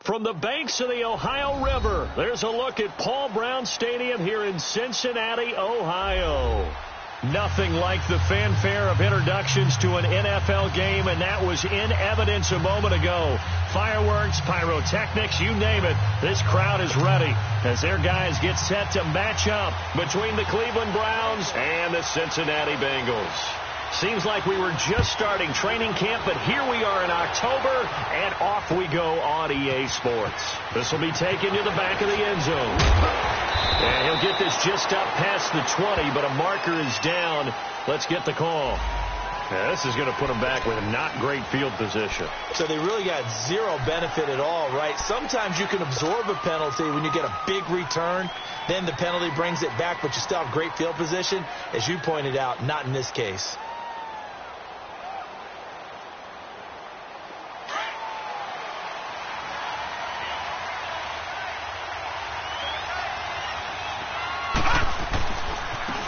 From the banks of the Ohio River, there's a look at Paul Brown Stadium here in Cincinnati, Ohio. Nothing like the fanfare of introductions to an NFL game, and that was in evidence a moment ago. Fireworks, pyrotechnics, you name it. This crowd is ready as their guys get set to match up between the Cleveland Browns and the Cincinnati Bengals. Seems like we were just starting training camp, but here we are in October, and off we go on EA Sports. This will be taken to the back of the end zone. And he'll get this just up past the 20, but a marker is down. Let's get the call. Yeah, this is going to put them back with not great field position. So they really got zero benefit at all, right? Sometimes you can absorb a penalty when you get a big return. Then the penalty brings it back, but you still have great field position. As you pointed out, not in this case.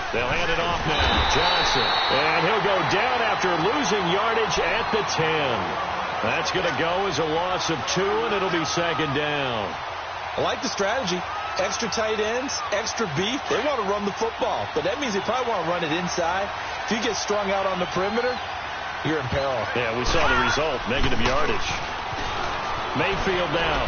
They'll hand it off now. Johnson. And he'll go down after losing yardage at the 10. That's going to go as a loss of 2, and it'll be second down. I like the strategy. Extra tight ends, extra beef. They want to run the football, but that means they probably want to run it inside. If you get strung out on the perimeter, you're in peril. Yeah, we saw the result. Negative yardage. Mayfield now.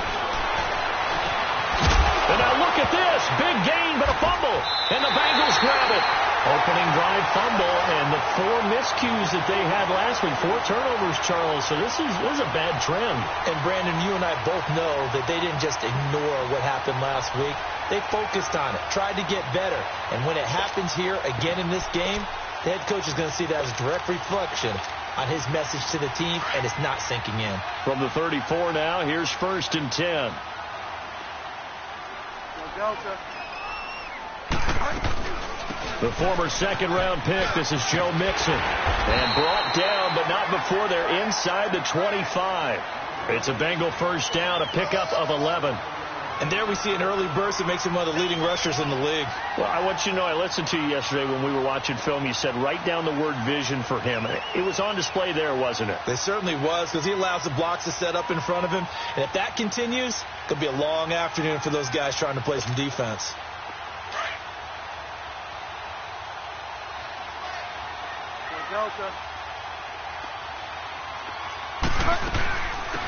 And now look at this. Big gain, but a fumble. And the Bengals grab it. Opening drive fumble, and the 4 miscues that they had last week. 4 turnovers, Charles. So this is a bad trend. And, Brandon, you and I both know that they didn't just ignore what happened last week. They focused on it, tried to get better. And when it happens here again in this game, the head coach is going to see that as a direct reflection on his message to the team, and it's not sinking in. From the 34 now, here's 1st and 10. The former second-round pick, this is Joe Mixon. And brought down, but not before they're inside the 25. It's a Bengal first down, a pickup of 11. And there we see an early burst that makes him one of the leading rushers in the league. Well, I want you to know, I listened to you yesterday when we were watching film. You said write down the word vision for him. It was on display there, wasn't it? It certainly was, because he allows the blocks to set up in front of him. And if that continues, it'll be a long afternoon for those guys trying to play some defense.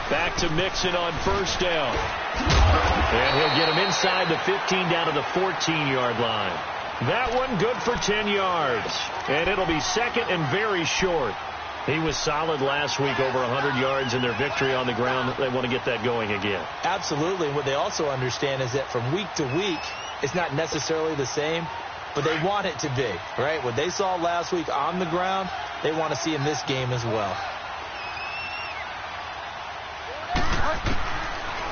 Back to Mixon on first down. And he'll get him inside the 15 down to the 14-yard line. That one good for 10 yards. And it'll be second and very short. He was solid last week, over 100 yards in their victory on the ground. They want to get that going again. Absolutely. And what they also understand is that from week to week, it's not necessarily the same, but they want it to be, right? What they saw last week on the ground, they want to see in this game as well.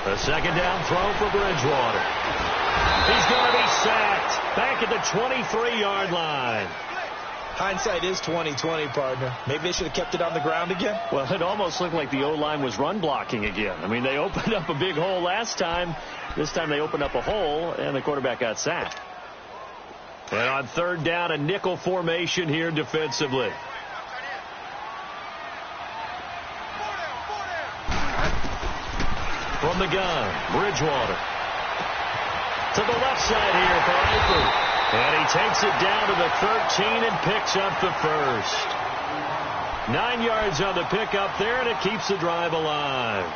A second down throw for Bridgewater. He's going to be sacked back at the 23-yard line. Hindsight is 20/20, partner. Maybe they should have kept it on the ground again. Well, it almost looked like the O-line was run blocking again. I mean, they opened up a big hole last time. This time they opened up a hole, and the quarterback got sacked. And on third down, a nickel formation here defensively. From the gun, Bridgewater. To the left side here for Eifert. And he takes it down to the 13 and picks up the first. 9 yards on the pickup there, and it keeps the drive alive.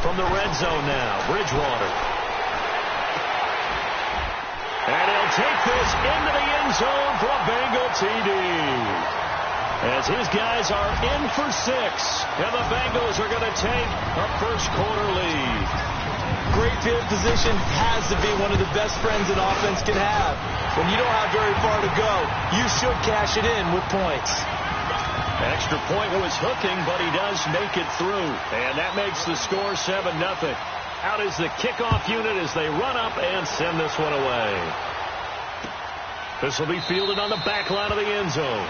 From the red zone now, Bridgewater. And he'll take this into the end zone for a Bengal TD. As his guys are in for 6, and the Bengals are going to take a first-quarter lead. Great field position has to be one of the best friends an offense can have. When you don't have very far to go, you should cash it in with points. Extra point was hooking, but he does make it through. And that makes the score 7-0. Out is the kickoff unit as they run up and send this one away. This will be fielded on the back line of the end zone.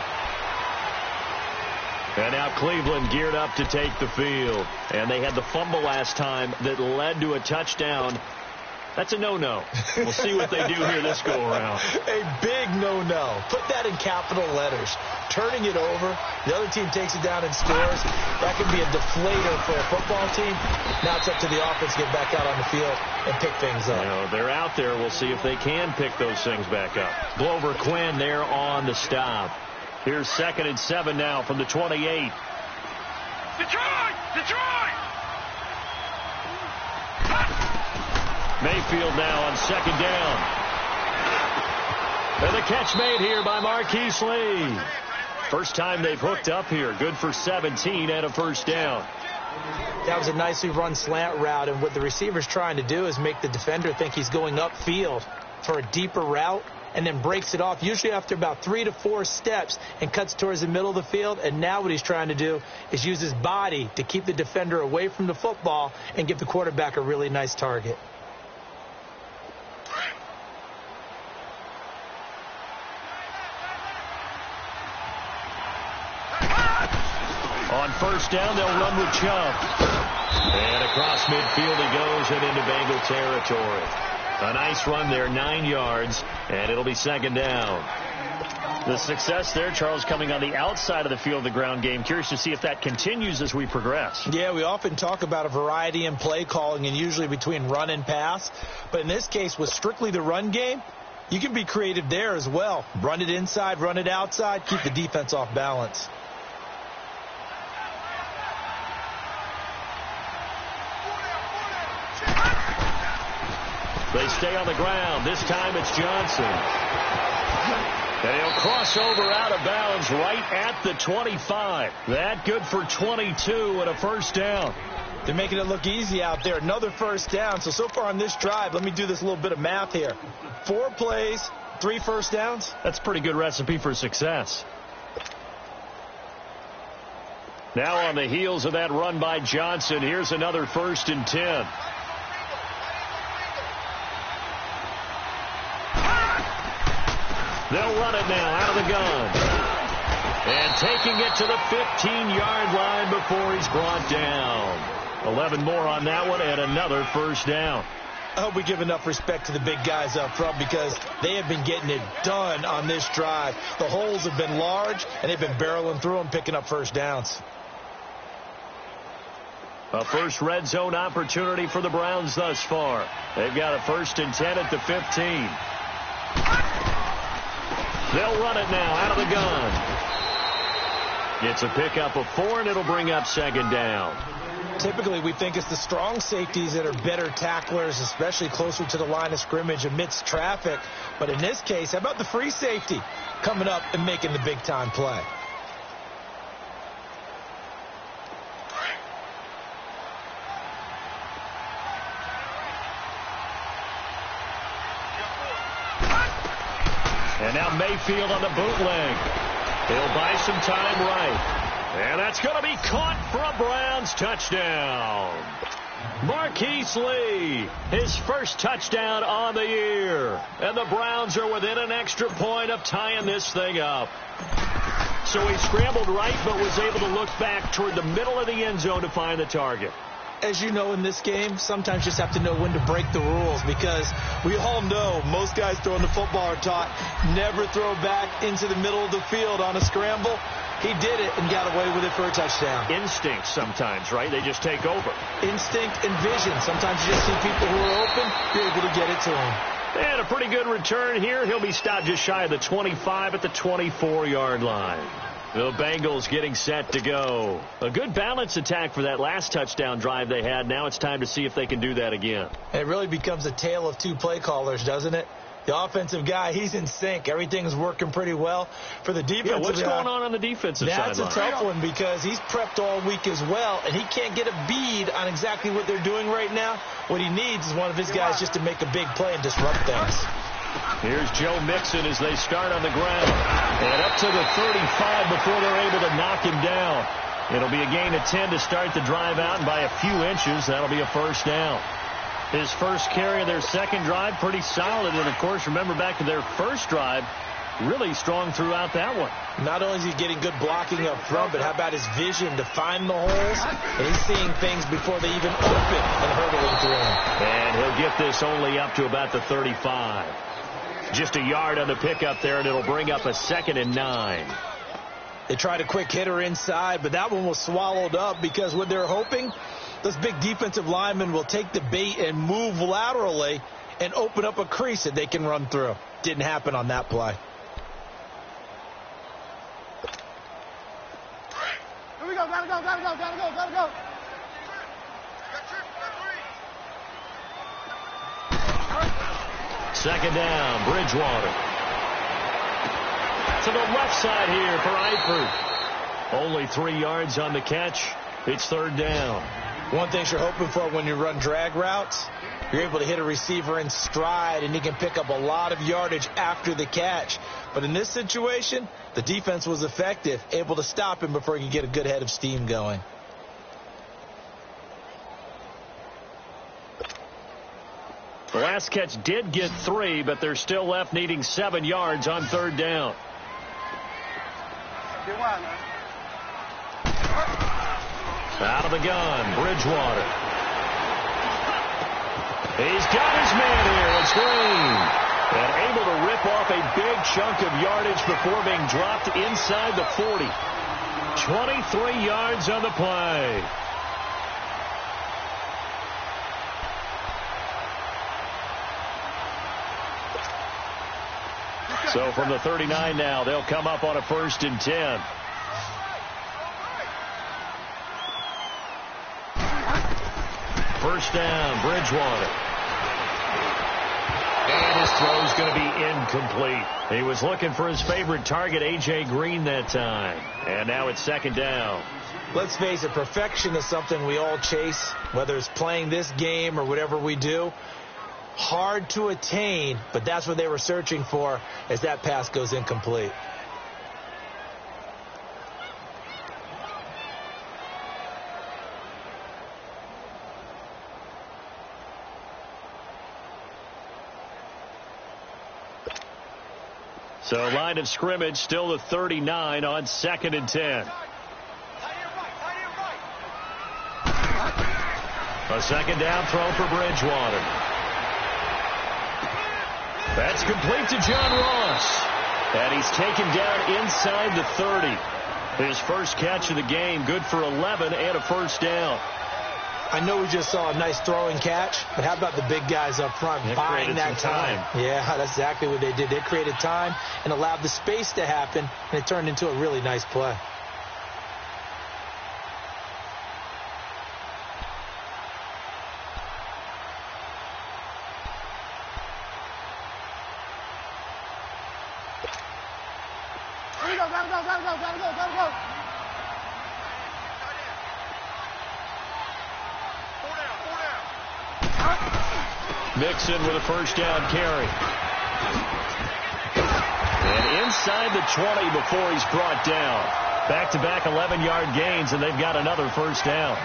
And now Cleveland geared up to take the field. And they had the fumble last time that led to a touchdown. That's a no-no. We'll see what they do here this go-around. A big no-no. Put that in capital letters. Turning it over, the other team takes it down and scores. That can be a deflator for a football team. Now it's up to the offense to get back out on the field and pick things up. They're out there. We'll see if they can pick those things back up. Glover Quinn there on the stop. Here's 2nd and 7 now from the 28. Detroit! Detroit! Mayfield now on 2nd down. And the catch made here by Marquise Lee. First time they've hooked up here. Good for 17 and a first down. That was a nicely run slant route, and what the receiver's trying to do is make the defender think he's going upfield for a deeper route, and then breaks it off, usually after about 3 to 4 steps, and cuts towards the middle of the field. And now what he's trying to do is use his body to keep the defender away from the football and give the quarterback a really nice target. On first down, they'll run with Chubb. And across midfield he goes and into Bengal territory. A nice run there, 9 yards, and it'll be 2nd down. The success there, Charles, coming on the outside of the field of the ground game. Curious to see if that continues as we progress. Yeah, we often talk about a variety in play calling and usually between run and pass. But in this case, with strictly the run game, you can be creative there as well. Run it inside, run it outside, keep the defense off balance. They stay on the ground. This time it's Johnson. And he'll cross over out of bounds right at the 25. That good for 22 and a first down. They're making it look easy out there. Another first down. So far on this drive, let me do this little bit of math here. 4 plays, 3 first downs. That's a pretty good recipe for success. Now on the heels of that run by Johnson, here's another 1st and 10. They'll run it now out of the gun. And taking it to the 15-yard line before he's brought down. 11 more on that one and another first down. I hope we give enough respect to the big guys up front because they have been getting it done on this drive. The holes have been large, and they've been barreling through them, picking up first downs. A first red zone opportunity for the Browns thus far. They've got a 1st and 10 at the 15. They'll run it now out of the gun. It's a pickup of 4, and it'll bring up 2nd down. Typically, we think it's the strong safeties that are better tacklers, especially closer to the line of scrimmage amidst traffic. But in this case, how about the free safety coming up and making the big-time play? And now Mayfield on the bootleg. He'll buy some time right. And that's going to be caught for a Browns touchdown. Marquise Lee, his first touchdown on the year. And the Browns are within an extra point of tying this thing up. So he scrambled right but was able to look back toward the middle of the end zone to find the target. As you know, in this game, sometimes you just have to know when to break the rules because we all know most guys throwing the football are taught never throw back into the middle of the field on a scramble. He did it and got away with it for a touchdown. Instinct sometimes, right? They just take over. Instinct and vision. Sometimes you just see people who are open, you're able to get it to them. And a pretty good return here. He'll be stopped just shy of the 25 at the 24-yard line. The Bengals getting set to go. A good balance attack for that last touchdown drive they had. Now it's time to see if they can do that again. It really becomes a tale of 2 play callers, doesn't it? The offensive guy, he's in sync. Everything's working pretty well. For the defensive what's going on the defensive side? That's a tough one because he's prepped all week as well, and he can't get a bead on exactly what they're doing right now. What he needs is one of his guys just to make a big play and disrupt things. Here's Joe Mixon as they start on the ground. And up to the 35 before they're able to knock him down. It'll be a gain of 10 to start the drive out, and by a few inches, that'll be a first down. His first carry of their second drive, pretty solid. And, of course, remember back to their first drive, really strong throughout that one. Not only is he getting good blocking up front, but how about his vision to find the holes? And he's seeing things before they even open and hurdling through them. And he'll get this only up to about the 35. Just a yard on the pickup there, and it'll bring up a 2nd and 9. They tried a quick hitter inside, but that one was swallowed up because what they're hoping, those big defensive linemen will take the bait and move laterally and open up a crease that they can run through. Didn't happen on that play. Here we go, gotta go. 2nd down, Bridgewater. To the left side here for Eifert. Only 3 yards on the catch. It's 3rd down. One thing you're hoping for when you run drag routes, you're able to hit a receiver in stride, and he can pick up a lot of yardage after the catch. But in this situation, the defense was effective, able to stop him before he could get a good head of steam going. The last catch did get 3, but they're still left needing 7 yards on 3rd down. Out of the gun, Bridgewater. He's got his man here. It's Green. And able to rip off a big chunk of yardage before being dropped inside the 40. 23 yards on the play. So from the 39 now, they'll come up on a 1st and 10. First down, Bridgewater. And his throw's going to be incomplete. He was looking for his favorite target, A.J. Green, that time. And now it's 2nd down. Let's face it, perfection is something we all chase, whether it's playing this game or whatever we do. Hard to attain, but that's what they were searching for as that pass goes incomplete. So line of scrimmage still the 39 on 2nd and 10. A 2nd down throw for Bridgewater. That's complete to John Ross. And he's taken down inside the 30. His first catch of the game, good for 11 and a 1st down. I know we just saw a nice throwing catch, but how about the big guys up front buying that time? Yeah, that's exactly what they did. They created time and allowed the space to happen, and it turned into a really nice play. Gotta go. Mixon with a 1st down carry. And inside the 20 before he's brought down. Back-to-back 11-yard gains, and they've got another 1st down.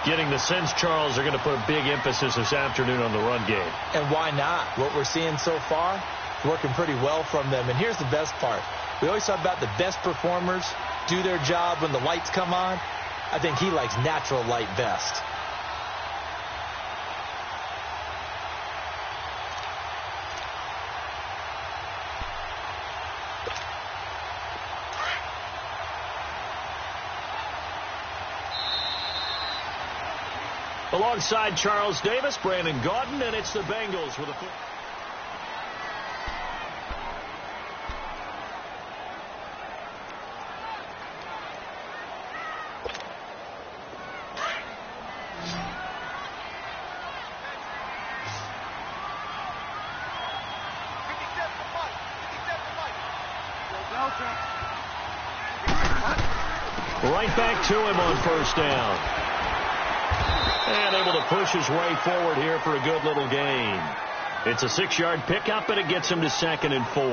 Getting the sense, Charles, are going to put a big emphasis this afternoon on the run game. And why not? What we're seeing so far, working pretty well from them. And here's the best part. We always talk about the best performers do their job when the lights come on. I think he likes natural light best. Alongside Charles Davis, Brandon Gaudin, and it's the Bengals with a foot. Right back to him on 1st down. And able to push his way forward here for a good little gain. It's a 6-yard pickup, and it gets him to 2nd and 4.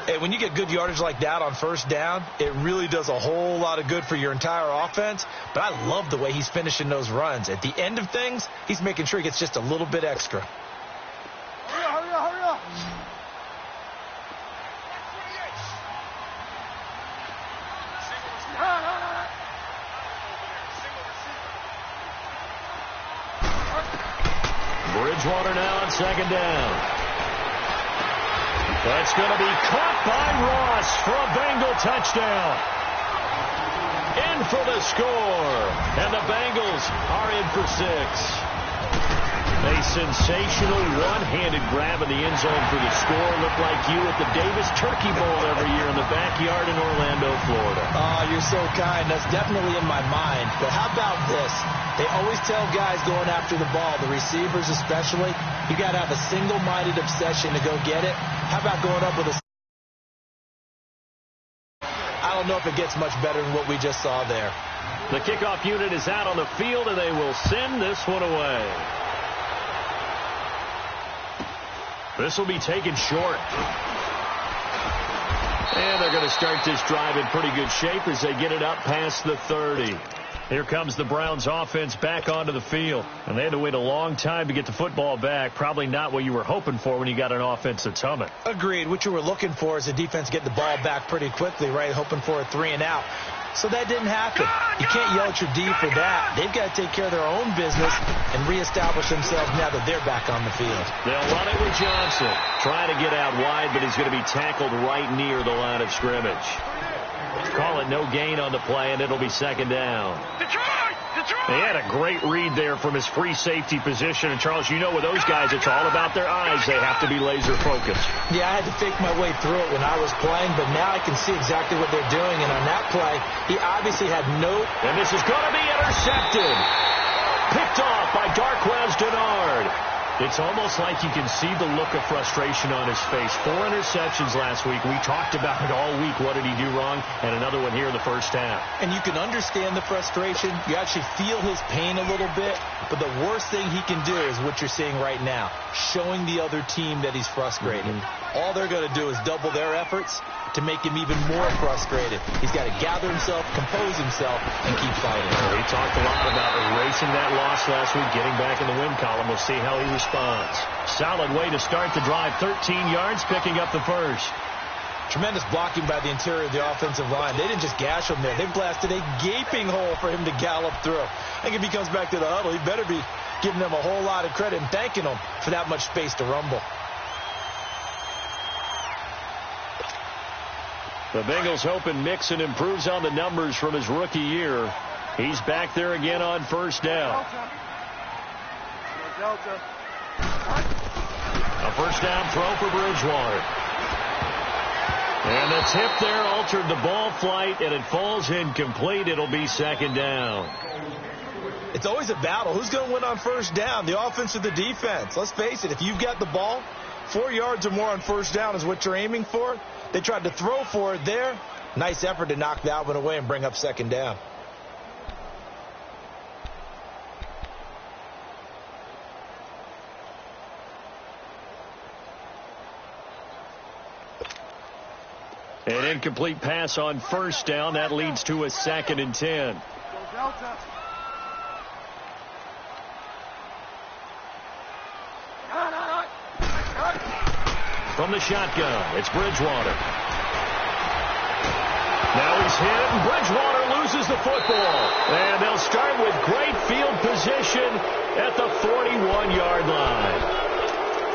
Hey, when you get good yardage like that on 1st down, it really does a whole lot of good for your entire offense. But I love the way he's finishing those runs. At the end of things, he's making sure he gets just a little bit extra. Hurry up. Bridgewater now on second down. That's going to be caught by Ross for a Bengal touchdown. In for the score. And the Bengals are in for 6. A sensational one-handed grab in the end zone for the score. Looked like you at the Davis Turkey Bowl every year in the backyard in Orlando, Florida. Oh, you're so kind. That's definitely in my mind. But how about this? They always tell guys going after the ball, the receivers especially, you got to have a single-minded obsession to go get it. How about going up with a... I don't know if it gets much better than what we just saw there. The kickoff unit is out on the field, and they will send this one away. This will be taken short. And they're going to start this drive in pretty good shape as they get it up past the 30. Here comes the Browns offense back onto the field. And they had to wait a long time to get the football back. Probably not what you were hoping for when you got an offense that's humming. Agreed. What you were looking for is the defense get the ball back pretty quickly, right? Hoping for a 3-and-out. So that didn't happen. You can't yell at your D for that. They've got to take care of their own business and reestablish themselves now that they're back on the field. They'll run it with Johnson. Trying to get out wide, but he's going to be tackled right near the line of scrimmage. Call it no gain on the play, and it'll be second down. They had a great read there from his free safety position. And, Charles, you know with those guys, it's all about their eyes. They have to be laser-focused. Yeah, I had to fake my way through it when I was playing, but now I can see exactly what they're doing. And on that play, he obviously had no... And this is going to be intercepted. Picked off by Darquez Dennard. It's almost like you can see the look of frustration on his face. 4 interceptions last week. We talked about it all week. What did he do wrong? And another one here in the first half. And you can understand the frustration. You actually feel his pain a little bit. But the worst thing he can do is what you're seeing right now, showing the other team that he's frustrated. All they're going to do is double their efforts to make him even more frustrated. He's got to gather himself, compose himself, and keep fighting. He talked a lot about erasing that loss last week, getting back in the win column. We'll see how he responds. Solid way to start the drive. 13 yards, picking up the first. Tremendous blocking by the interior of the offensive line. They didn't just gash him there. They blasted a gaping hole for him to gallop through. I think if he comes back to the huddle, he better be giving them a whole lot of credit and thanking them for that much space to rumble. The Bengals hoping Mixon improves on the numbers from his rookie year. He's back there again on first down. A first down throw for Bridgewater. And the tip there altered the ball flight, and it falls incomplete. It'll be second down. It's always a battle. Who's going to win on first down, the offense or the defense? Let's face it, if you've got the ball, 4 yards or more on first down is what you're aiming for. They tried to throw for it there. Nice effort to knock that one away and bring up second down. An incomplete pass on first down. That leads to a 2nd and 10. From the shotgun, it's Bridgewater. Now he's hit, and Bridgewater loses the football. And they'll start with great field position at the 41-yard line.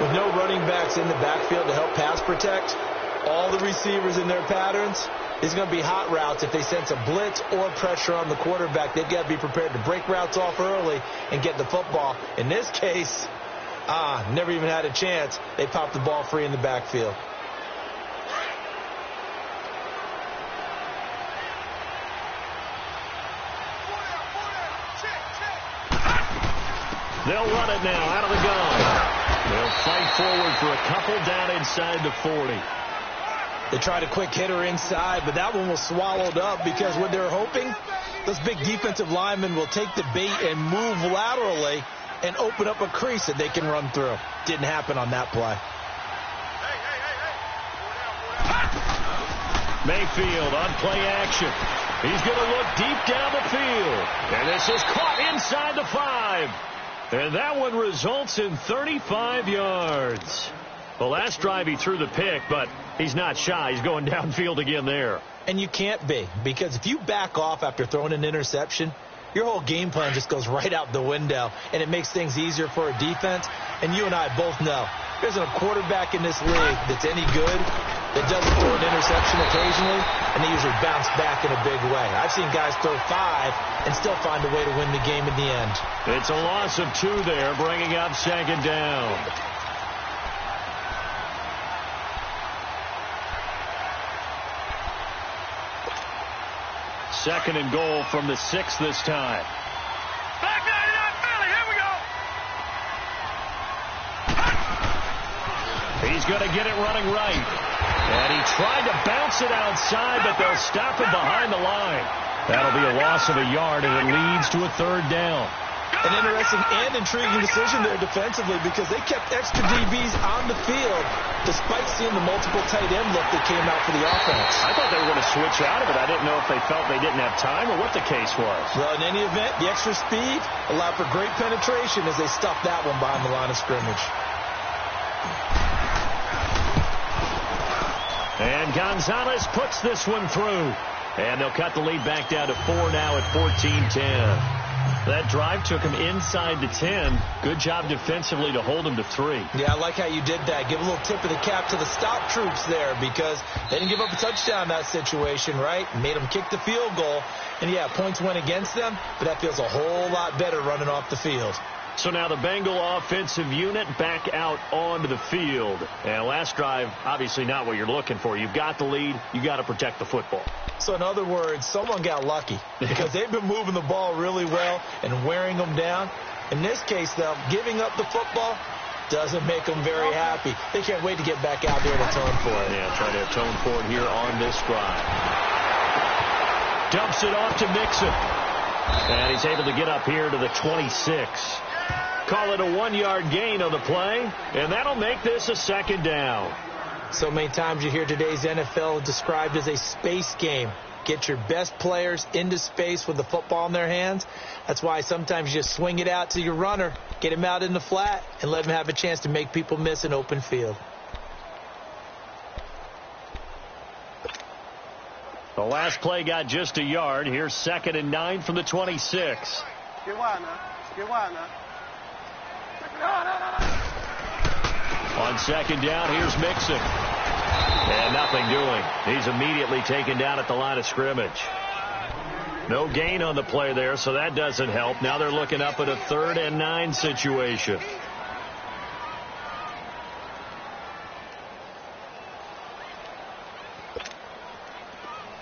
With no running backs in the backfield to help pass protect, all the receivers in their patterns, it's going to be hot routes. If they sense a blitz or pressure on the quarterback, they've got to be prepared to break routes off early and get the football. In this case, never even had a chance. They popped the ball free in the backfield. They'll run it now out of the gun. They'll fight forward for a couple down inside the 40. They tried a quick hitter inside, but that one was swallowed up because what they're hoping, those big defensive linemen will take the bait and move laterally and open up a crease that they can run through. Didn't happen on that play. Mayfield on play action. He's going to look deep down the field. And this is caught inside the 5. And that one results in 35 yards. The last drive he threw the pick, but he's not shy. He's going downfield again there. And you can't be, because if you back off after throwing an interception, your whole game plan just goes right out the window, and it makes things easier for a defense. And you and I both know there's a quarterback in this league that's any good that doesn't throw an interception occasionally, and they usually bounce back in a big way. I've seen guys throw 5 and still find a way to win the game in the end. It's a loss of 2 there, bringing up second down. Second and goal from the 6 this time. Back 99 Philly, here we go. He's going to get it running right. And he tried to bounce it outside, but they'll stop him behind the line. That'll be a loss of a yard, and it leads to a third down. An interesting and intriguing decision there defensively, because they kept extra DBs on the field despite seeing the multiple tight end look that came out for the offense. I thought they were going to switch out of it. I didn't know if they felt they didn't have time or what the case was. Well, in any event, the extra speed allowed for great penetration as they stuffed that one behind the line of scrimmage. And Gonzalez puts this one through. And they'll cut the lead back down to 4 now at 14-10. That drive took him inside the 10. Good job defensively to hold him to 3. Yeah, I like how you did that. Give a little tip of the cap to the stop troops there, because they didn't give up a touchdown in that situation, right? Made them kick the field goal. And, yeah, points went against them, but that feels a whole lot better running off the field. So now the Bengal offensive unit back out onto the field. And last drive, obviously not what you're looking for. You've got the lead. You got to protect the football. So in other words, someone got lucky, because they've been moving the ball really well and wearing them down. In this case, though, giving up the football doesn't make them very happy. They can't wait to get back out there and atone for it. Yeah, try to atone for it here on this drive. Dumps it off to Mixon. And he's able to get up here to the 26. Call it a 1-yard gain on the play, and that'll make this a second down. So many times you hear today's NFL described as a space game. Get your best players into space with the football in their hands. That's why sometimes you just swing it out to your runner, get him out in the flat, and let him have a chance to make people miss an open field. The last play got just a yard. Here's 2nd and 9 from the 26. Get wide now. Get wide now. On second down, here's Mixon. And nothing doing. He's immediately taken down at the line of scrimmage. No gain on the play there, so that doesn't help. Now they're looking up at a 3rd and 9 situation.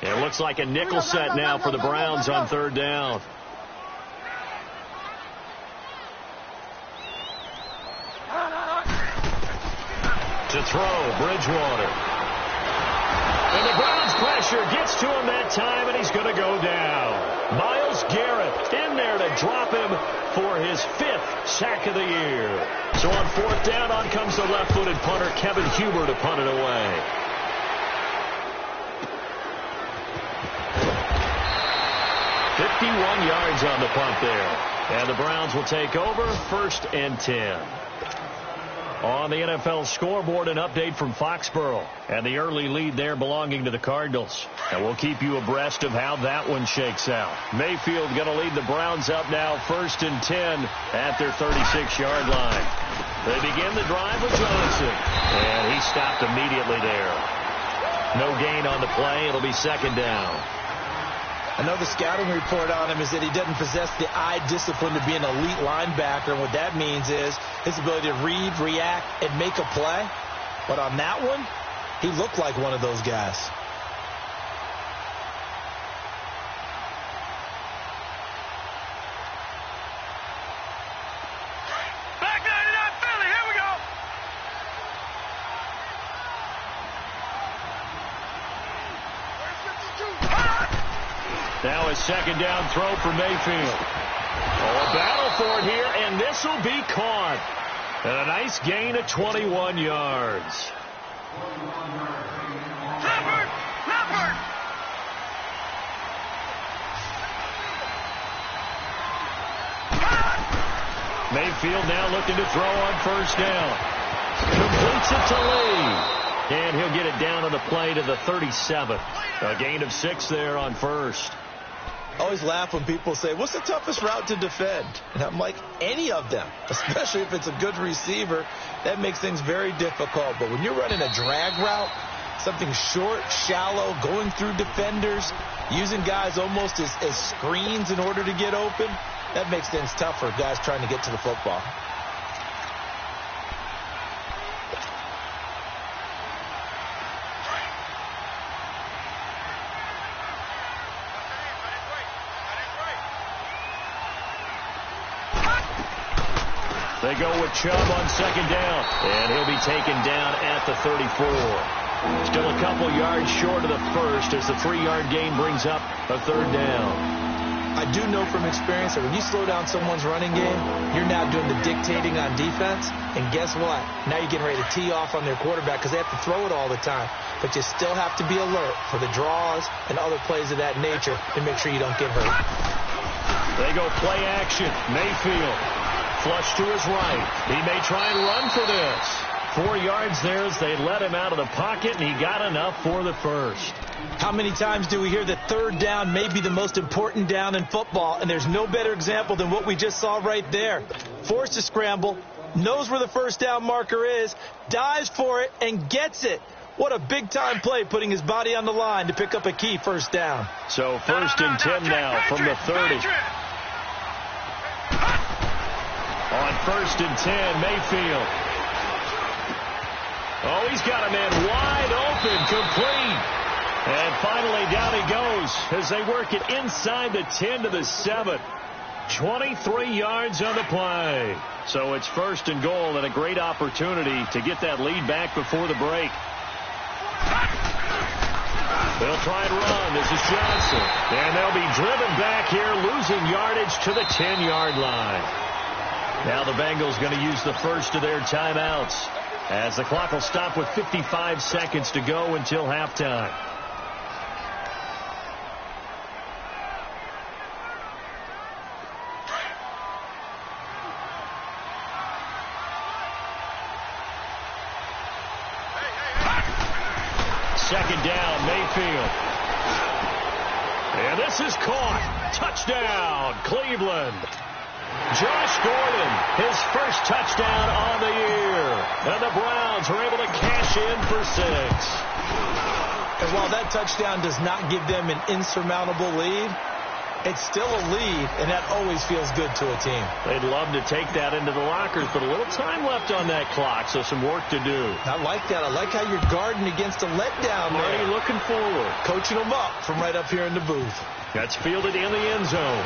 It looks like a nickel set now for the Browns on 3rd down. To throw, Bridgewater. And the Browns pressure gets to him that time, and he's going to go down. Myles Garrett in there to drop him for his 5th sack of the year. So on 4th down, on comes the left-footed punter, Kevin Huber, to punt it away. .51 yards on the punt there. And the Browns will take over, 1st and 10. On the NFL scoreboard, an update from Foxborough. And the early lead there belonging to the Cardinals. And we'll keep you abreast of how that one shakes out. Mayfield going to lead the Browns up now, 1st and 10 at their 36-yard line. They begin the drive with Johnson. And he stopped immediately there. No gain on the play. It'll be 2nd down. I know the scouting report on him is that he doesn't possess the eye discipline to be an elite linebacker. And what that means is his ability to read, react, and make a play. But on that one, he looked like one of those guys. Back 99 Philly, here we go. Now a 2nd down throw for Mayfield. Oh, a battle for it here, and this will be caught. And a nice gain of 21 yards. Mayfield now looking to throw on 1st down. Completes it to Lee. And he'll get it down on the play to the 37. A gain of 6 there on 1st. I always laugh when people say, what's the toughest route to defend? And I'm like, any of them, especially if it's a good receiver. That makes things very difficult. But when you're running a drag route, something short, shallow, going through defenders, using guys almost as screens in order to get open, that makes things tough for guys trying to get to the football. They go with Chubb on second down, and he'll be taken down at the 34. Still a couple yards short of the first as the 3-yard gain brings up a third down. I do know from experience that when you slow down someone's running game, you're now doing the dictating on defense. And guess what? Now you're getting ready to tee off on their quarterback because they have to throw it all the time. But you still have to be alert for the draws and other plays of that nature to make sure you don't get hurt. They go play action. Mayfield. Flush to his right. He may try and run for this. 4 yards there as they let him out of the pocket, and he got enough for the first. How many times do we hear that third down may be the most important down in football, and there's no better example than what we just saw right there. Forced to scramble, knows where the first down marker is, dives for it, and gets it. What a big-time play, putting his body on the line to pick up a key first down. So first and 10 now from the 30. On first and 10, Mayfield. Oh, he's got a man wide open, complete. And finally down he goes as they work it inside the 10 to the 7. 23 yards on the play. So it's first and goal and a great opportunity to get that lead back before the break. They'll try and run. This is Johnson. And they'll be driven back here, losing yardage to the 10-yard line. Now the Bengals going to use the first of their timeouts as the clock will stop with 55 seconds to go until halftime. Second down, Mayfield. And this is caught. Touchdown, Cleveland. Josh Gordon, his first touchdown on the year. And the Browns are able to cash in for 6. And while that touchdown does not give them an insurmountable lead, it's still a lead, and that always feels good to a team. They'd love to take that into the lockers, but a little time left on that clock, so some work to do. I like that. I like how you're guarding against a letdown there. Already looking forward. Coaching them up from right up here in the booth. That's fielded in the end zone.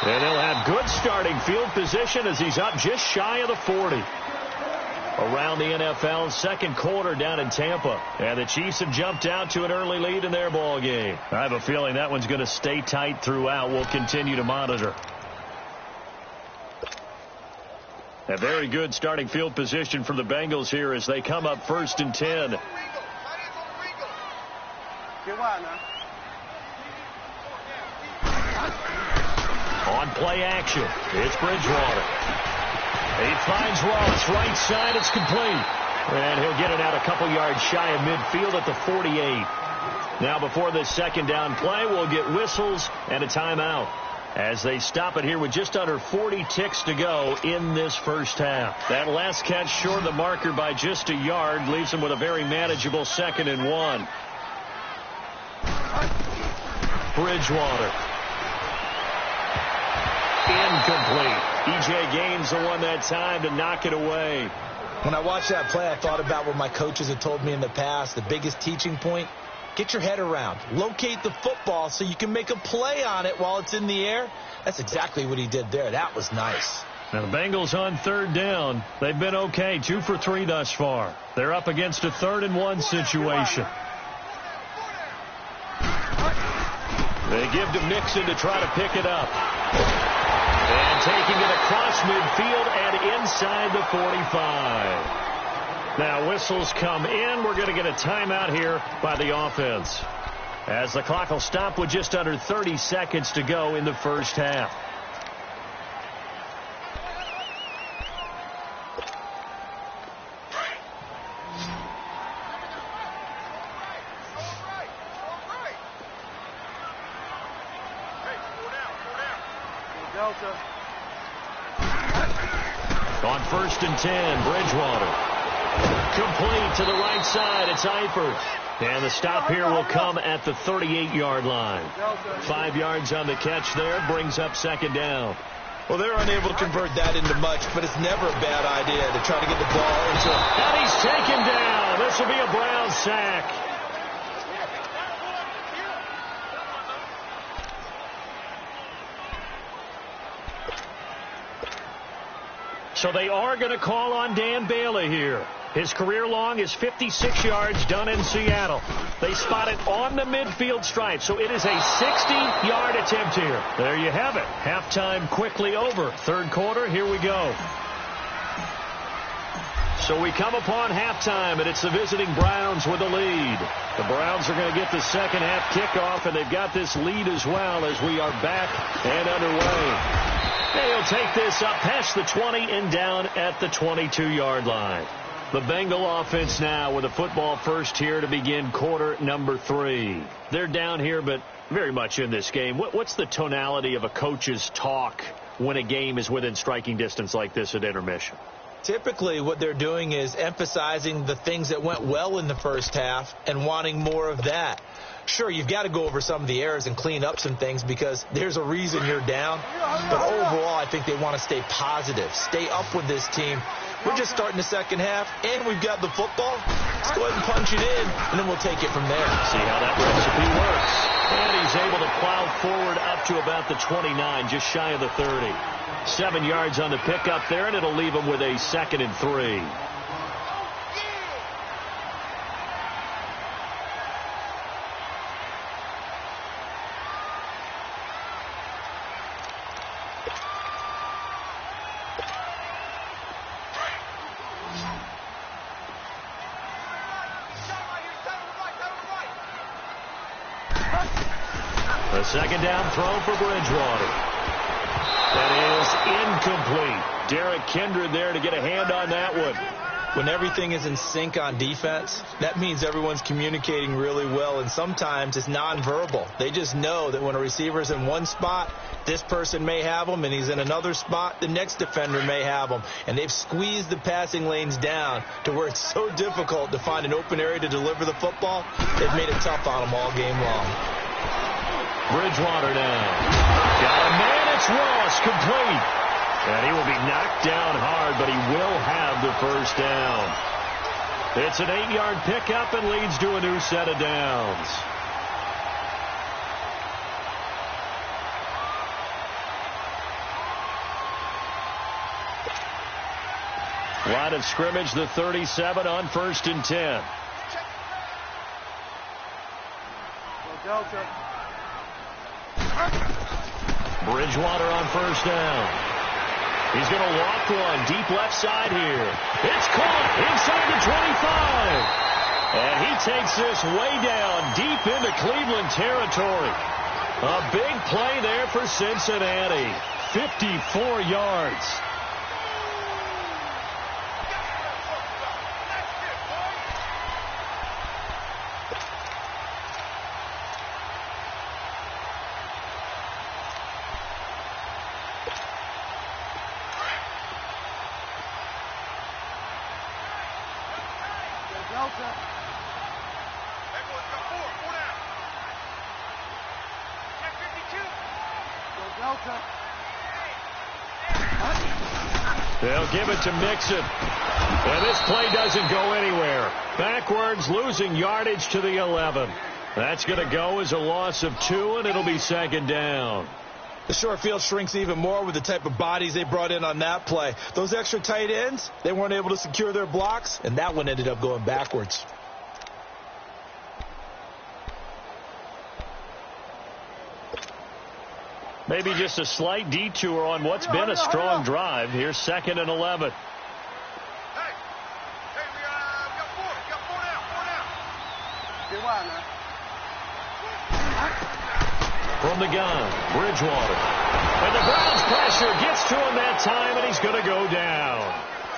And they'll have good starting field position as he's up just shy of the 40. Around the NFL, second quarter down in Tampa. And the Chiefs have jumped out to an early lead in their ball game. I have a feeling that one's going to stay tight throughout. We'll continue to monitor. A very good starting field position for the Bengals here as they come up first and 10. On play action, it's Bridgewater. He finds Ross, right side, it's complete. And he'll get it out a couple yards shy of midfield at the 48. Now before this second down play, we'll get whistles and a timeout as they stop it here with just under 40 ticks to go in this first half. That last catch short of the marker by just a yard leaves them with a very manageable 2nd and 1. Bridgewater. Incomplete. E.J. Gaines the one that time to knock it away. When I watched that play, I thought about what my coaches had told me in the past. The biggest teaching point, get your head around. Locate the football so you can make a play on it while it's in the air. That's exactly what he did there. That was nice. Now the Bengals on third down. They've been okay, 2 for 3 thus far. They're up against a 3rd and 1 situation. They give to Mixon to try to pick it up. And taking it across midfield and inside the 45. Now whistles come in. We're going to get a timeout here by the offense, as the clock will stop with just under 30 seconds to go in the first half. Delta. On 1st and 10, Bridgewater. Complete to the right side. It's Eifert. And the stop here will come at the 38-yard line. 5 yards on the catch there. Brings up 2nd down. Well, they're unable to convert that into much, but it's never a bad idea to try to get the ball into it. And he's taken down. This will be a Brown sack. So they are going to call on Dan Bailey here. His career long is 56 yards done in Seattle. They spot it on the midfield stripe, so it is a 60-yard attempt here. There you have it. Halftime quickly over. 3rd quarter, here we go. So we come upon halftime, and it's the visiting Browns with the lead. The Browns are going to get the second half kickoff, and they've got this lead as well as we are back and underway. They'll take this up past the 20 and down at the 22-yard line. The Bengal offense now with a football first here to begin quarter number 3. They're down here, but very much in this game. What's the tonality of a coach's talk when a game is within striking distance like this at intermission? Typically, what they're doing is emphasizing the things that went well in the first half and wanting more of that. Sure, you've got to go over some of the errors and clean up some things because there's a reason you're down. But overall, I think they want to stay positive, stay up with this team. We're just starting the second half, and we've got the football. Let's go ahead and punch it in, and then we'll take it from there. See how that recipe works. And he's able to plow forward up to about the 29, just shy of the 30. 7 yards on the pickup there, and it'll leave him with a 2nd and 3. The 2nd down throw for Bridgewater. That is incomplete. Derek Kindred there to get a hand on that one. When everything is in sync on defense, that means everyone's communicating really well, and sometimes it's nonverbal. They just know that when a receiver's in one spot, this person may have him, and he's in another spot, the next defender may have him. And they've squeezed the passing lanes down to where it's so difficult to find an open area to deliver the football. They've made it tough on them all game long. Bridgewater now. Got a man, it's Ross, complete. And he will be knocked down hard, but he will have the first down. It's an 8-yard pickup and leads to a new set of downs. Line of scrimmage, the 37 on 1st and 10. Delta. Bridgewater on 1st down. He's going to walk one deep left side here. It's caught inside the 25. And he takes this way down deep into Cleveland territory. A big play there for Cincinnati. 54 yards. They'll give it to Mixon. And this play doesn't go anywhere. Backwards, losing yardage to the 11. That's going to go as a loss of 2, and it'll be 2nd down. The short field shrinks even more with the type of bodies they brought in on that play. Those extra tight ends, they weren't able to secure their blocks, and that one ended up going backwards. Maybe just a slight detour on what's been a strong drive. Here's 2nd and 11. Hey, we got 4. We got 4 now. Get wide now. From the gun, Bridgewater. And the Browns pressure gets to him that time, and he's going to go down.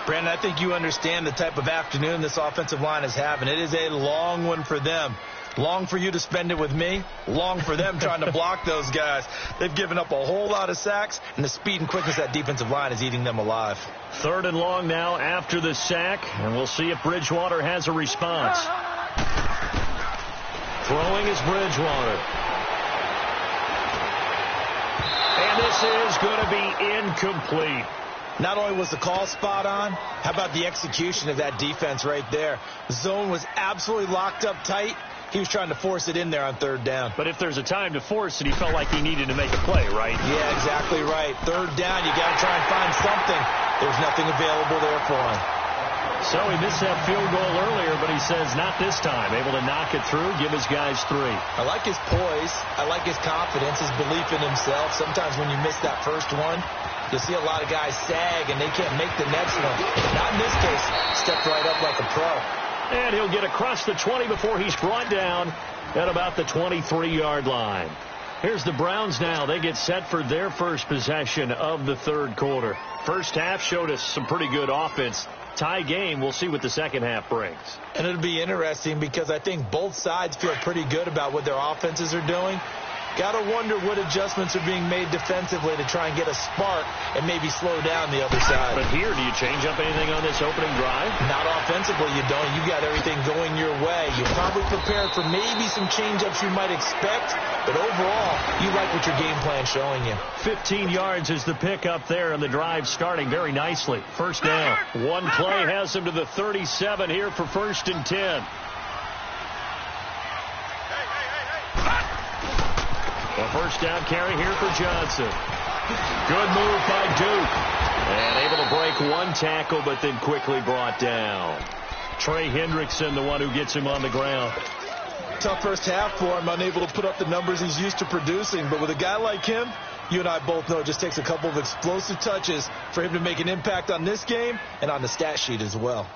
Brandon, I think you understand the type of afternoon this offensive line is having. It is a long one for them. Long for you to spend it with me. Long for them trying to block those guys. They've given up a whole lot of sacks, and the speed and quickness of that defensive line is eating them alive. 3rd and long now after the sack, and we'll see if Bridgewater has a response. Throwing is Bridgewater. And this is going to be incomplete. Not only was the call spot on, how about the execution of that defense right there? The zone was absolutely locked up tight. He was trying to force it in there on 3rd down. But if there's a time to force it, he felt like he needed to make a play, right? Yeah, exactly right. 3rd down, you got to try and find something. There's nothing available there for him. So he missed that field goal earlier, but he says not this time. Able to knock it through, give his guys 3. I like his poise. I like his confidence, his belief in himself. Sometimes when you miss that first one, you'll see a lot of guys sag and they can't make the next one. Not in this case. Stepped right up like a pro. And he'll get across the 20 before he's brought down at about the 23-yard line. Here's the Browns now. They get set for their first possession of the 3rd quarter. First half showed us some pretty good offense. Tie game. We'll see what the second half brings. And it'll be interesting because I think both sides feel pretty good about what their offenses are doing. Got to wonder what adjustments are being made defensively to try and get a spark and maybe slow down the other side. But here, do you change up anything on this opening drive? Not offensively, you don't. You got everything going your way. You're probably prepared for maybe some change-ups you might expect, but overall, you like what your game plan's showing you. 15 yards is the pickup there, and the drive starting very nicely. First down. One play has him to the 37 here for 1st and 10. A first down carry here for Johnson. Good move by Duke. And able to break one tackle, but then quickly brought down. Trey Hendrickson, the one who gets him on the ground. Tough first half for him, unable to put up the numbers he's used to producing. But with a guy like him, you and I both know it just takes a couple of explosive touches for him to make an impact on this game and on the stat sheet as well.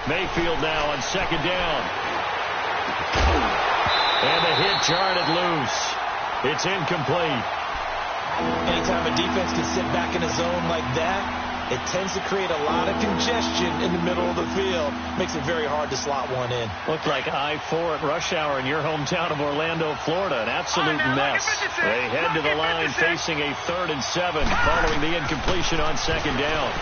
Mayfield now on 2nd down. And the hit jarred it loose. It's incomplete. Anytime a defense can sit back in a zone like that, it tends to create a lot of congestion in the middle of the field. Makes it very hard to slot one in. Looked like I-4 at rush hour in your hometown of Orlando, Florida. An absolute mess. They head to the line facing a 3rd and 7 following the incompletion on 2nd down.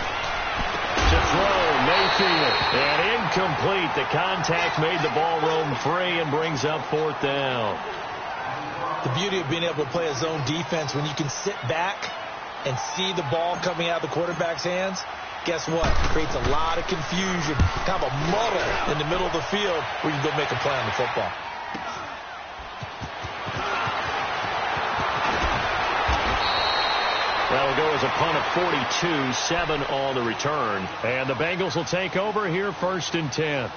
To throw, Mayfield, and incomplete. The contact made the ball roam free and brings up 4th down. The beauty of being able to play a zone defense when you can sit back and see the ball coming out of the quarterback's hands, guess what? It creates a lot of confusion, kind of a muddle in the middle of the field where you can go make a play on the football. That'll go as a punt of 42, 7 on the return. And the Bengals will take over here 1st and 10.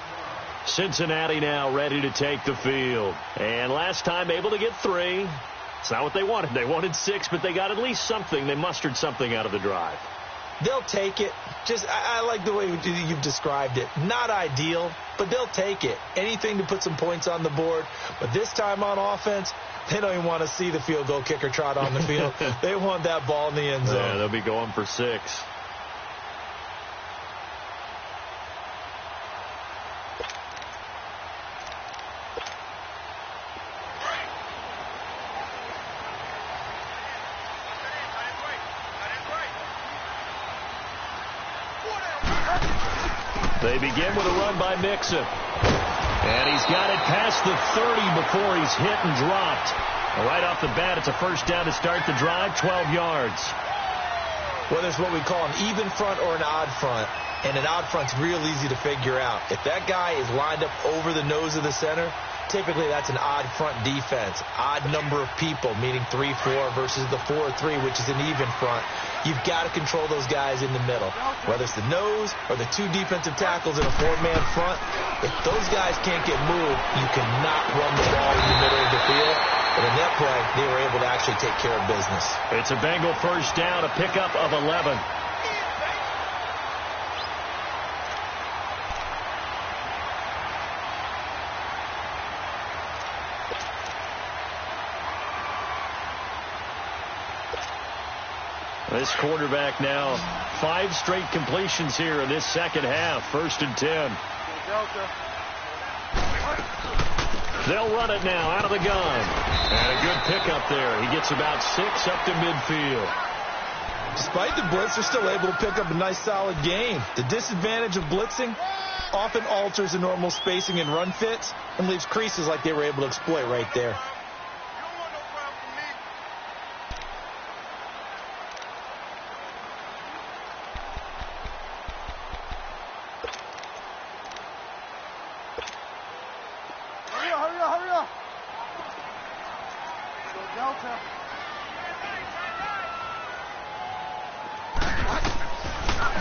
Cincinnati now ready to take the field. And last time able to get 3. It's not what they wanted. They wanted 6, but they got at least something. They mustered something out of the drive. They'll take it. I like the way you've described it. Not ideal, but they'll take it. Anything to put some points on the board. But this time on offense, they don't even want to see the field goal kicker trot on the field. They want that ball in the end zone. Yeah, they'll be going for 6. They begin with a run by Mixon. And he's got it past the 30 before he's hit and dropped. Right off the bat, it's a first down to start the drive, 12 yards. Whether it's what we call an even front or an odd front, and an odd front's real easy to figure out. If that guy is lined up over the nose of the center, typically that's an odd front defense. Odd number of people, meaning 3-4 versus the 4-3, which is an even front. You've got to control those guys in the middle. Whether it's the nose or the 2 defensive tackles in a 4-man front, if those guys can't get moved, you cannot run the ball in the middle of the field. But in that play, they were able to actually take care of business. It's a Bengal first down, a pickup of 11. This quarterback now 5 straight completions here in this second half. 1st and 10. They'll run it now out of the gun. And a good pickup there. He gets about 6 up to midfield. Despite the blitz, they're still able to pick up a nice solid gain. The disadvantage of blitzing often alters the normal spacing and run fits and leaves creases like they were able to exploit right there.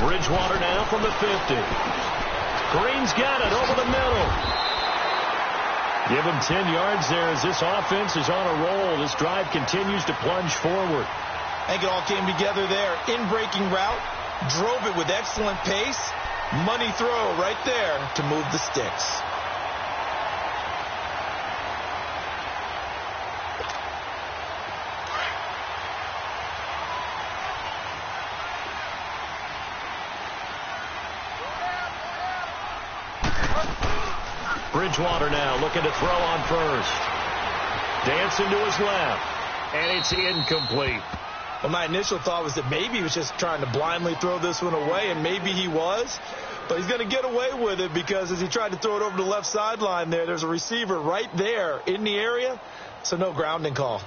Bridgewater now from the 50. Green's got it over the middle. Give him 10 yards there as this offense is on a roll. This drive continues to plunge forward. I think it all came together there. In-breaking route, drove it with excellent pace. Money throw right there to move the sticks. Bridgewater now looking to throw on first. Dancing to his left. And it's incomplete. Well, my initial thought was that maybe he was just trying to blindly throw this one away, and maybe he was. But he's going to get away with it because as he tried to throw it over the left sideline there's a receiver right there in the area, so no grounding call.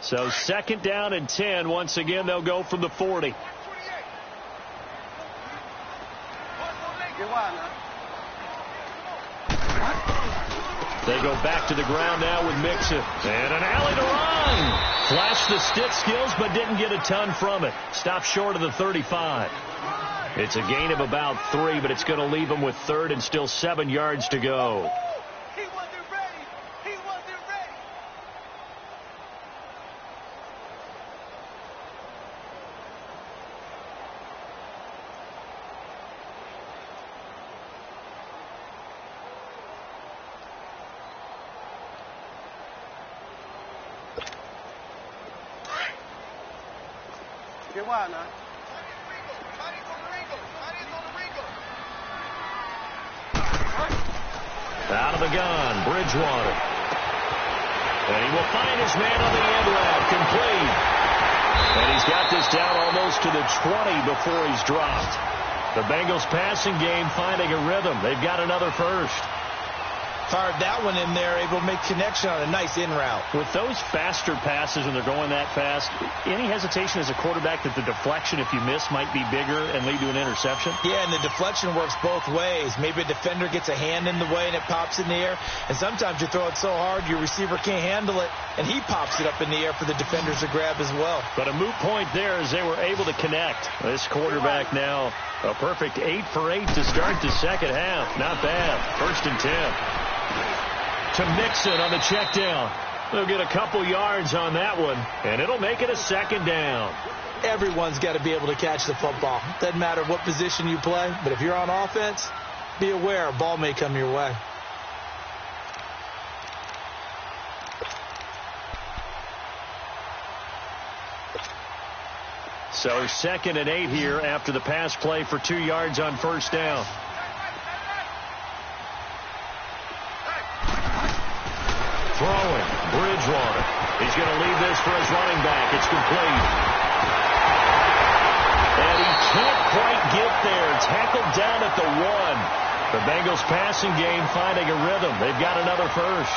So 2nd down and 10. Once again, they'll go from the 40. They go back to the ground now with Mixon. And an alley to run. Flashed the stick skills, but didn't get a ton from it. Stopped short of the 35. It's a gain of about 3, but it's going to leave them with 3rd and still 7 yards to go. Out of the gun, Bridgewater. And he will find his man on the end route, complete. And he's got this down almost to the 20 before he's dropped. The Bengals passing game finding a rhythm. They've got another first. Fired that one in there, able to make connection on a nice in route. With those faster passes when they're going that fast, any hesitation as a quarterback that the deflection, if you miss, might be bigger and lead to an interception? Yeah, and the deflection works both ways. Maybe a defender gets a hand in the way and it pops in the air. And sometimes you throw it so hard your receiver can't handle it, and he pops it up in the air for the defenders to grab as well. But a moot point there as they were able to connect. This quarterback now a perfect 8 for 8 to start the second half. Not bad. 1st and 10. To Mixon on the check down. They'll get a couple yards on that one, and it'll make it a 2nd down. Everyone's got to be able to catch the football. Doesn't matter what position you play, but if you're on offense, be aware a ball may come your way. So 2nd and 8 here after the pass play for 2 yards on 1st down. Throwing, Bridgewater. He's going to leave this for his running back. It's complete. And he can't quite get there. Tackled down at the 1. The Bengals passing game finding a rhythm. They've got another first.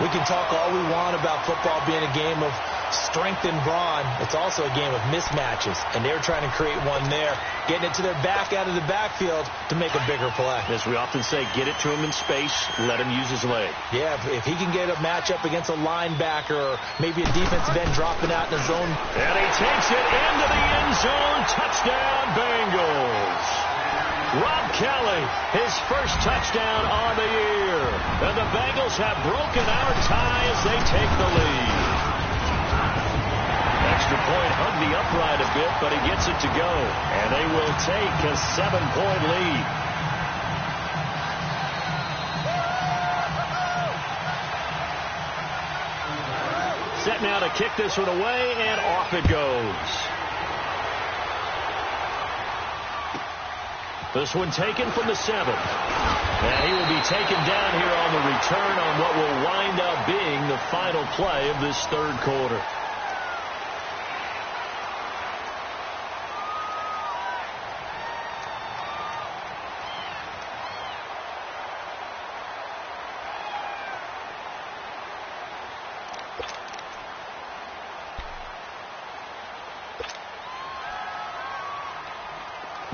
We can talk all we want about football being a game of strength and brawn. It's also a game of mismatches, and they're trying to create one there, getting it to their back out of the backfield to make a bigger play. As we often say, get it to him in space, let him use his leg. Yeah, if he can get a matchup against a linebacker or maybe a defensive end dropping out in the zone. And he takes it into the end zone. Touchdown, Bengals. Rob Kelly, his first touchdown on the year. And the Bengals have broken our tie as they take the lead. extra point, hung the upright a bit, but he gets it to go. And they will take a 7-point lead. Set now to kick this one away, and off it goes. This one taken from the 7th. And he will be taken down here on the return on what will wind up being the final play of this third quarter.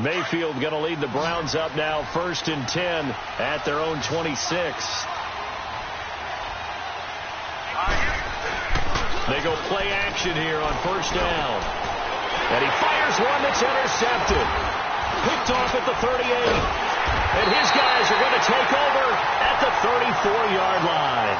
Mayfield going to lead the Browns up now, 1st and 10 at their own 26. They go play action here on 1st down. And he fires one that's intercepted. Picked off at the 38. And his guys are going to take over at the 34-yard line.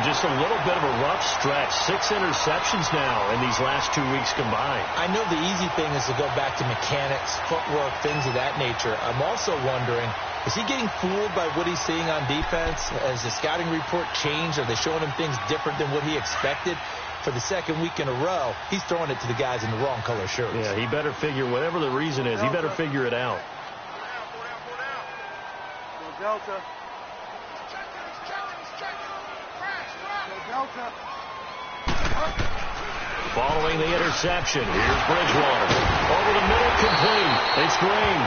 Just a little bit of a rough stretch. 6 interceptions now in these last 2 weeks combined. I know the easy thing is to go back to mechanics, footwork, things of that nature. I'm also wondering, is he getting fooled by what he's seeing on defense? Has the scouting report changed? Are they showing him things different than what he expected? For the second week in a row, he's throwing it to the guys in the wrong color shirts. Yeah, he better figure, whatever the reason is, he better figure it out. Delta. Following the interception, here's Bridgewater. Over the middle, complete. It's Green.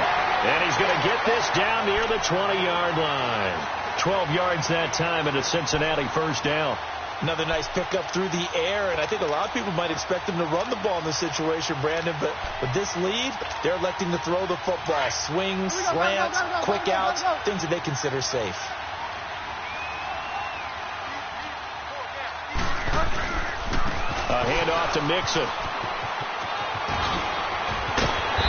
And he's going to get this down near the 20-yard line. 12 yards that time, and a Cincinnati 1st down. Another nice pickup through the air, and I think a lot of people might expect him to run the ball in this situation, Brandon, but with this lead, they're electing to throw the football. Swings, slants, quick outs, things that they consider safe. A handoff to Mixon.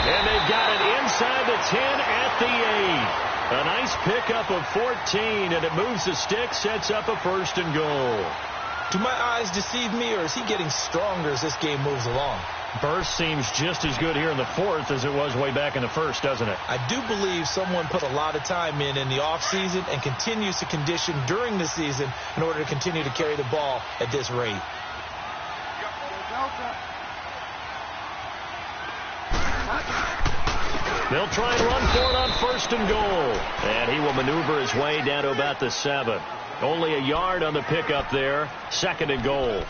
And they've got it inside the 10 at the 8. A nice pickup of 14, and it moves the stick, sets up a 1st and goal. Do my eyes deceive me, or is he getting stronger as this game moves along? Burst seems just as good here in the 4th as it was way back in the 1st, doesn't it? I do believe someone put a lot of time in the offseason and continues to condition during the season in order to continue to carry the ball at this rate. They'll try and run for it on 1st and goal. And he will maneuver his way down to about the 7. Only a yard on the pickup there. 2nd and goal.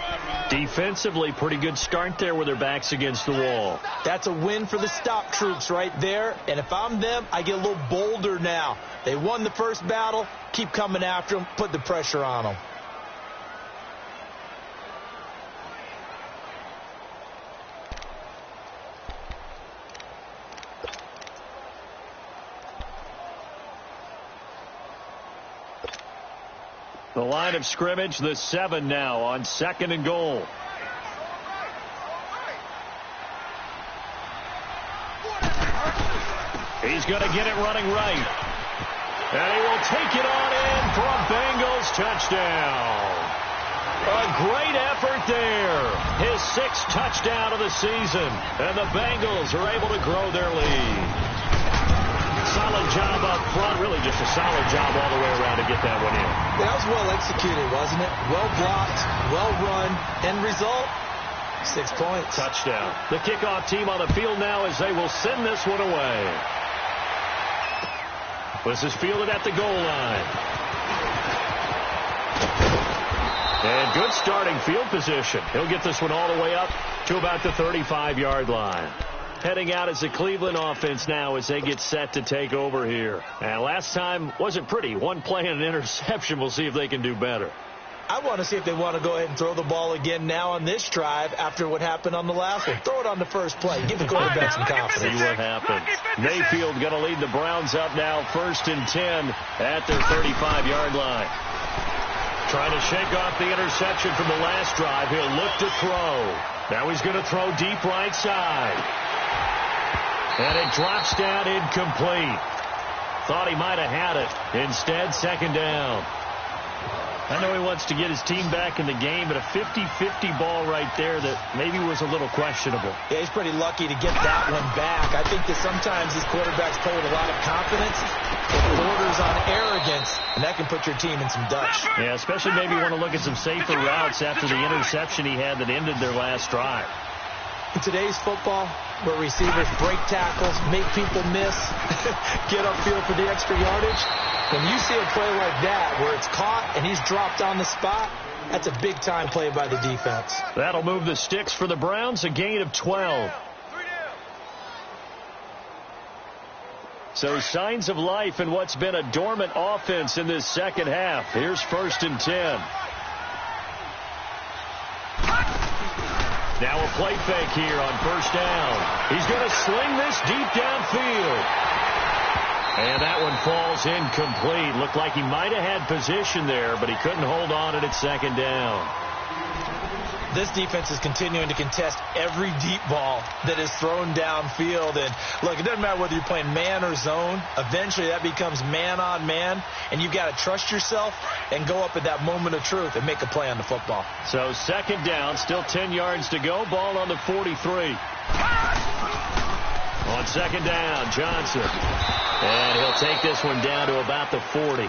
Defensively, pretty good start there with their backs against the wall. That's a win for the stop troops right there. And if I'm them, I get a little bolder now. They won the first battle. Keep coming after them. Put the pressure on them. The line of scrimmage, the 7 now on 2nd and goal. He's going to get it running right. And he will take it on in for a Bengals touchdown. A great effort there. His 6th touchdown of the season. And the Bengals are able to grow their lead. Solid job up front. Really just a solid job all the way around to get that one in. That was well executed, wasn't it? Well blocked, well run. End result, 6 points. Touchdown. The kickoff team on the field now as they will send this one away. This is fielded at the goal line. And good starting field position. He'll get this one all the way up to about the 35-yard line. Heading out as the Cleveland offense now as they get set to take over here. And last time wasn't pretty. One play and an interception. We'll see if they can do better. I want to see if they want to go ahead and throw the ball again now on this drive after what happened on the last one. Throw it on the first play. Give the quarterback some confidence. See what happens. Mayfield going to lead the Browns up now 1st and 10 at their 35-yard line. Trying to shake off the interception from the last drive. He'll look to throw. Now he's going to throw deep right side. And it drops down incomplete. Thought he might have had it. Instead, 2nd down. I know he wants to get his team back in the game, but a 50-50 ball right there that maybe was a little questionable. Yeah, he's pretty lucky to get that one back. I think that sometimes these quarterbacks play with a lot of confidence. It borders on arrogance, and that can put your team in some dutch. Yeah, especially maybe want to look at some safer routes after the interception he had that ended their last drive. In today's football, where receivers break tackles, make people miss, get upfield for the extra yardage, when you see a play like that where it's caught and he's dropped on the spot, that's a big-time play by the defense. That'll move the sticks for the Browns, a gain of 12. So signs of life in what's been a dormant offense in this second half. Here's 1st and 10. Now a play fake here on 1st down. He's going to sling this deep downfield. And that one falls incomplete. Looked like he might have had position there, but he couldn't hold on at 2nd down. This defense is continuing to contest every deep ball that is thrown downfield. And, look, it doesn't matter whether you're playing man or zone. Eventually that becomes man-on-man, and you've got to trust yourself and go up at that moment of truth and make a play on the football. So 2nd down, still 10 yards to go. Ball on the 43. On 2nd down, Johnson. And he'll take this one down to about the 40.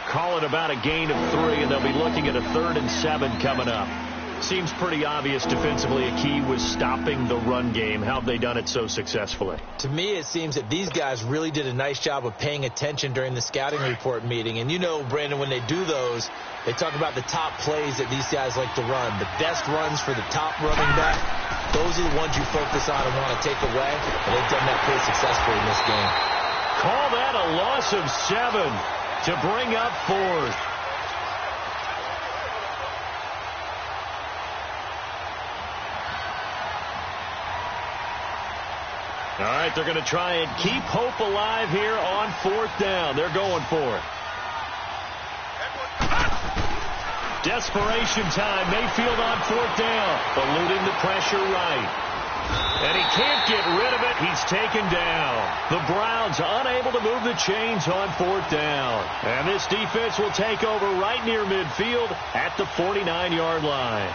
Call it about a gain of 3, and they'll be looking at a 3rd and 7 coming up. Seems pretty obvious defensively a key was stopping the run game. How have they done it so successfully? To me, it seems that these guys really did a nice job of paying attention during the scouting report meeting. And you know, Brandon, when they do those, they talk about the top plays that these guys like to run. The best runs for the top running back, those are the ones you focus on and want to take away. And they've done that pretty successfully in this game. Call that a loss of 7 to bring up 4th. All right, they're going to try and keep hope alive here on 4th down. They're going for it. Desperation time. Mayfield on 4th down. Eluding the pressure right. And he can't get rid of it. He's taken down. The Browns unable to move the chains on 4th down. And this defense will take over right near midfield at the 49-yard line.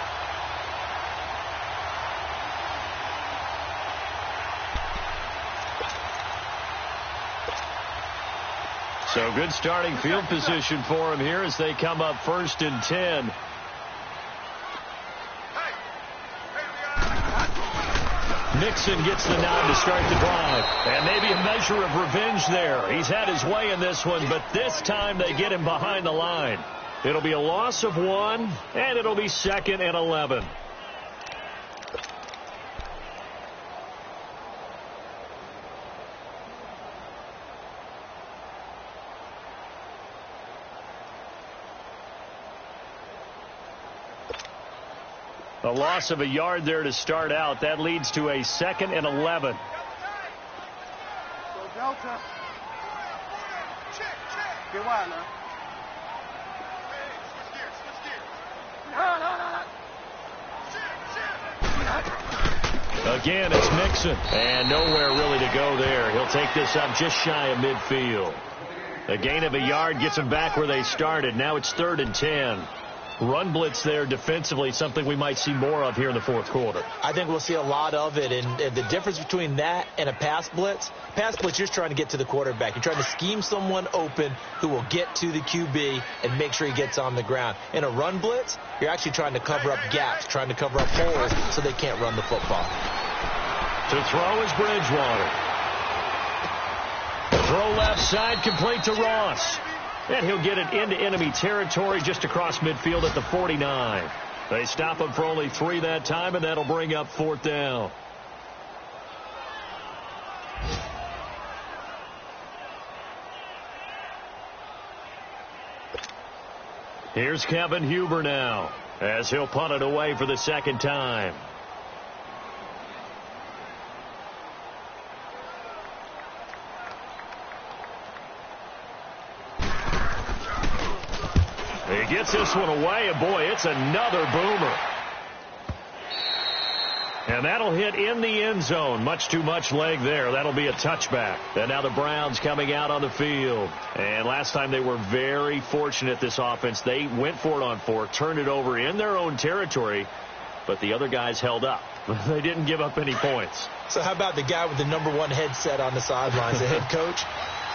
So good starting field position for him here as they come up 1st and 10. Nixon gets the nod to start the drive. And maybe a measure of revenge there. He's had his way in this one, but this time they get him behind the line. It'll be a loss of 1, and it'll be 2nd and 11. A loss of a yard there to start out. That leads to a 2nd and 11. Go Delta. Get wide now. Again, it's Nixon. And nowhere really to go there. He'll take this up just shy of midfield. A gain of a yard gets them back where they started. Now it's 3rd and 10. Run blitz there defensively, something we might see more of here in the 4th quarter. I think we'll see a lot of it, and the difference between that and a pass blitz, you're just trying to get to the quarterback. You're trying to scheme someone open who will get to the QB and make sure he gets on the ground. In a run blitz, you're actually trying to cover up gaps, trying to cover up holes so they can't run the football. To throw is Bridgewater. Throw left side, complete to Ross. And he'll get it into enemy territory just across midfield at the 49. They stop him for only 3 that time, and that'll bring up 4th down. Here's Kevin Huber now, as he'll punt it away for the 2nd time. He gets this one away, and boy, it's another boomer. And And that'll hit in the end zone. Much too much leg there. That'll be a touchback. And now the Browns coming out on the field. And last time they were very fortunate, this offense. They went for it on 4, turned it over in their own territory, but the other guys held up. They didn't give up any points. So how about the guy with the #1 headset on the sidelines, the head coach?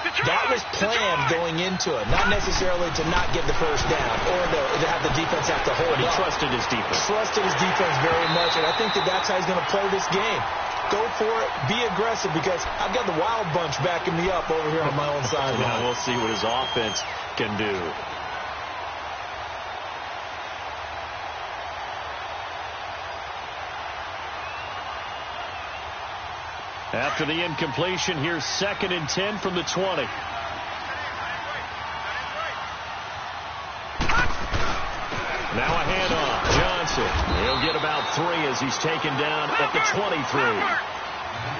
That was planned going into it, not necessarily to not get the first down or to have the defense have to hold But he up. trusted his defense. Trusted his defense very much, and I think that's how he's going to play this game. Go for it, be aggressive, because I've got the wild bunch backing me up over here on my own sideline. Now we'll see what his offense can do. After the incompletion, here's 2nd and 10 from the 20. Now a handoff. Johnson. He'll get about 3 as he's taken down at the 23.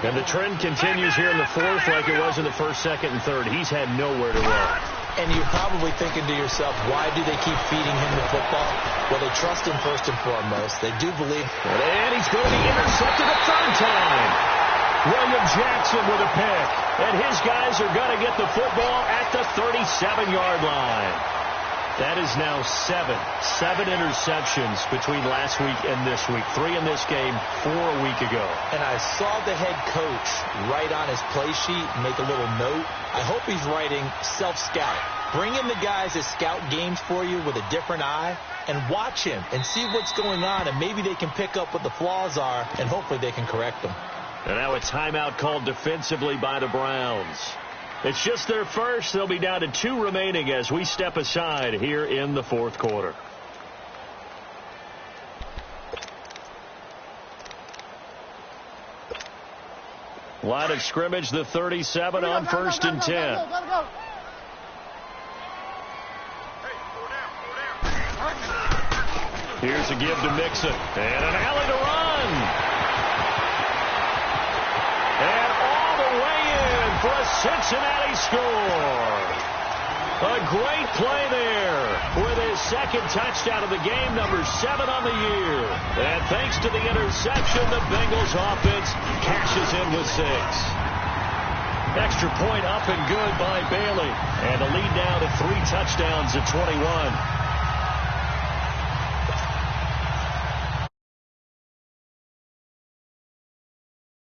And the trend continues here in the 4th like it was in the 1st, 2nd, and 3rd. He's had nowhere to run. And you're probably thinking to yourself, why do they keep feeding him the football? Well, they trust him first and foremost. They do believe. And he's going to be intercepted a 3rd time. William Jackson with a pick. And his guys are going to get the football at the 37-yard line. That is now 7 interceptions between last week and this week. 3 in this game, 4 a week ago. And I saw the head coach write on his play sheet, make a little note. I hope he's writing self-scout. Bring in the guys that scout games for you with a different eye and watch him and see what's going on, and maybe they can pick up what the flaws are, and hopefully they can correct them. And now a timeout called defensively by the Browns. It's just their first. They'll be down to 2 remaining as we step aside here in the 4th quarter. Line of scrimmage, the 37 on 1st and 10. Here's a give to Mixon. And an alley to run. And all the way in for a Cincinnati score. A great play there with his 2nd touchdown of the game, #7 on the year. And thanks to the interception, the Bengals offense cashes in with 6. Extra point up and good by Bailey. And a lead now to 3 touchdowns at 21.